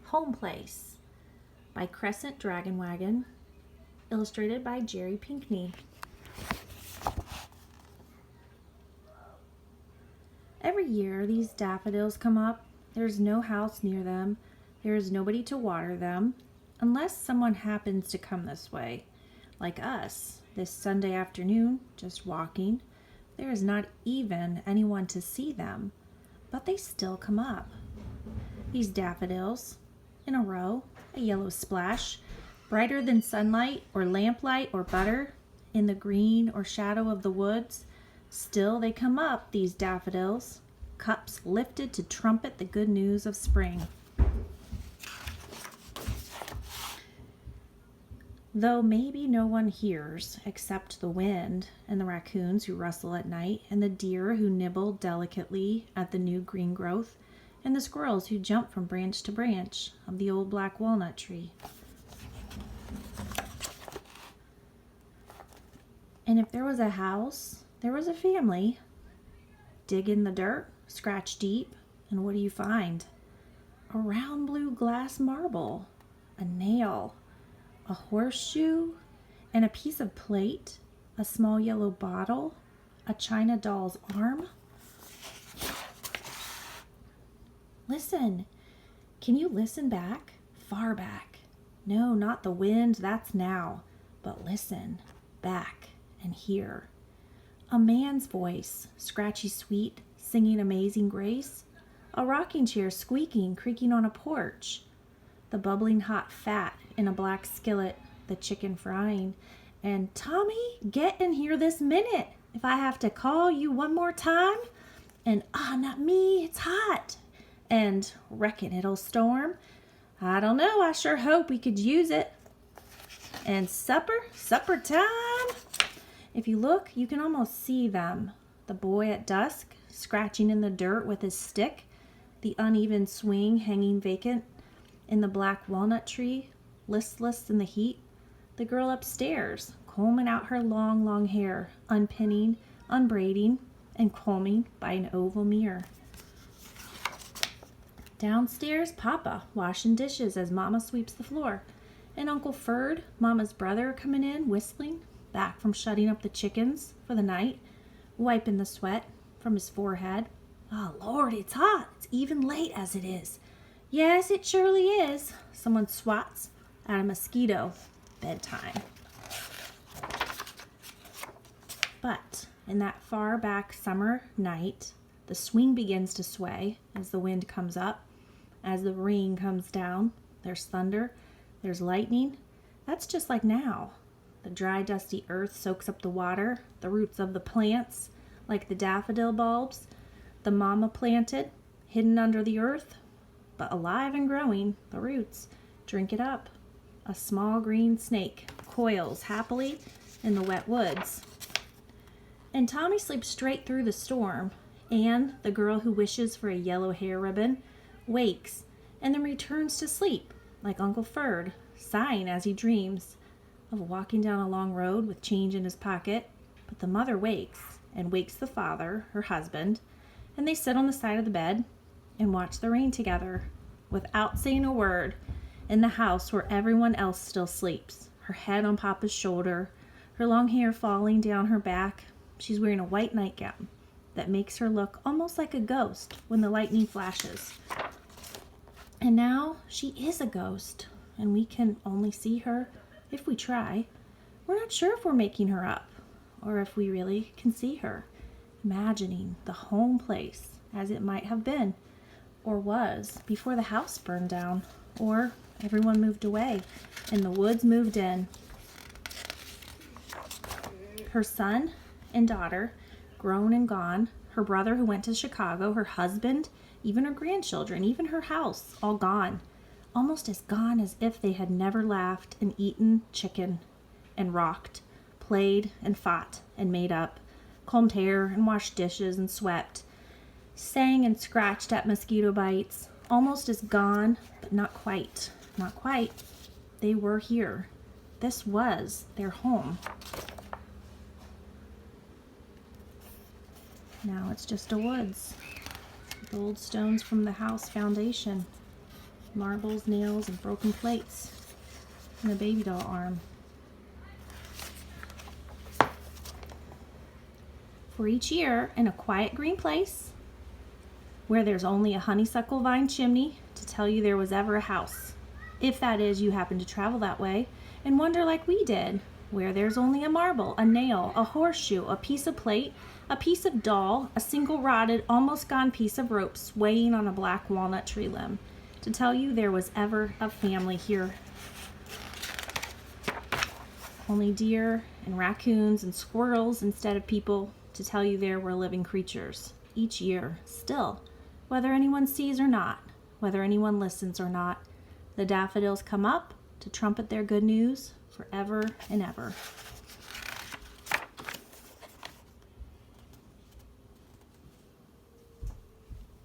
Home Place by Crescent Dragon Wagon, illustrated by Jerry Pinkney. Every year these daffodils come up. There's no house near them. There is nobody to water them, unless someone happens to come this way, like us, this Sunday afternoon, just walking. There is not even anyone to see them, but they still come up. These daffodils, in a row, a yellow splash, brighter than sunlight or lamplight or butter, in the green or shadow of the woods. Still they come up, these daffodils, cups lifted to trumpet the good news of spring. Though maybe no one hears except the wind and the raccoons who rustle at night and the deer who nibble delicately at the new green growth and the squirrels who jump from branch to branch of the old black walnut tree. And if there was a house, there was a family. Dig in the dirt, scratch deep, and what do you find? A round blue glass marble, a nail, a horseshoe, and a piece of plate, a small yellow bottle, a china doll's arm. Listen. Can you listen back? Far back. No, not the wind, that's now. But listen, back and hear. A man's voice, scratchy sweet, singing Amazing Grace. A rocking chair squeaking, creaking on a porch. The bubbling hot fat in a black skillet, the chicken frying. And Tommy, get in here this minute. If I have to call you one more time. And not me, it's hot. And reckon it'll storm. I don't know, I sure hope we could use it. And supper time. If you look, you can almost see them. The boy at dusk, scratching in the dirt with his stick. The uneven swing hanging vacant in the black walnut tree, listless in the heat. The girl upstairs, combing out her long, long hair, unpinning, unbraiding, and combing by an oval mirror. Downstairs, Papa, washing dishes as Mama sweeps the floor. And Uncle Ferd, Mama's brother, coming in, whistling, back from shutting up the chickens for the night, wiping the sweat from his forehead. Oh, Lord, it's hot. It's even late as it is. Yes, it surely is. Someone swats at a mosquito. Bedtime. But in that far back summer night, the swing begins to sway as the wind comes up, as the rain comes down. There's thunder, there's lightning. That's just like now. The dry, dusty earth soaks up the water, the roots of the plants, like the daffodil bulbs the mama planted, hidden under the earth, but alive and growing, the roots drink it up. A small green snake coils happily in the wet woods. And Tommy sleeps straight through the storm. Anne, the girl who wishes for a yellow hair ribbon, wakes and then returns to sleep, like Uncle Ferd, sighing as he dreams of walking down a long road with change in his pocket. But the mother wakes, and wakes the father, her husband, and they sit on the side of the bed and watch the rain together, without saying a word, in the house where everyone else still sleeps, her head on Papa's shoulder, her long hair falling down her back. She's wearing a white nightgown that makes her look almost like a ghost when the lightning flashes. And now she is a ghost, and we can only see her if we try. We're not sure if we're making her up, or if we really can see her, imagining the home place as it might have been, or was, before the house burned down, or everyone moved away and the woods moved in. Her son and daughter, grown and gone, her brother who went to Chicago, her husband, even her grandchildren, even her house, all gone. Almost as gone as if they had never laughed and eaten chicken and rocked, played and fought and made up, combed hair and washed dishes and swept, sang and scratched at mosquito bites. Almost as gone, but not quite. Not quite. They were here. This was their home. Now it's just a woods, with old stones from the house foundation. Marbles, nails, and broken plates. And a baby doll arm. For each year, in a quiet green place, where there's only a honeysuckle vine chimney to tell you there was ever a house. If that is, you happen to travel that way and wonder like we did, where there's only a marble, a nail, a horseshoe, a piece of plate, a piece of doll, a single rotted, almost gone piece of rope swaying on a black walnut tree limb, to tell you there was ever a family here. Only deer and raccoons and squirrels instead of people, to tell you there were living creatures. Each year, still, whether anyone sees or not, whether anyone listens or not, the daffodils come up to trumpet their good news forever and ever.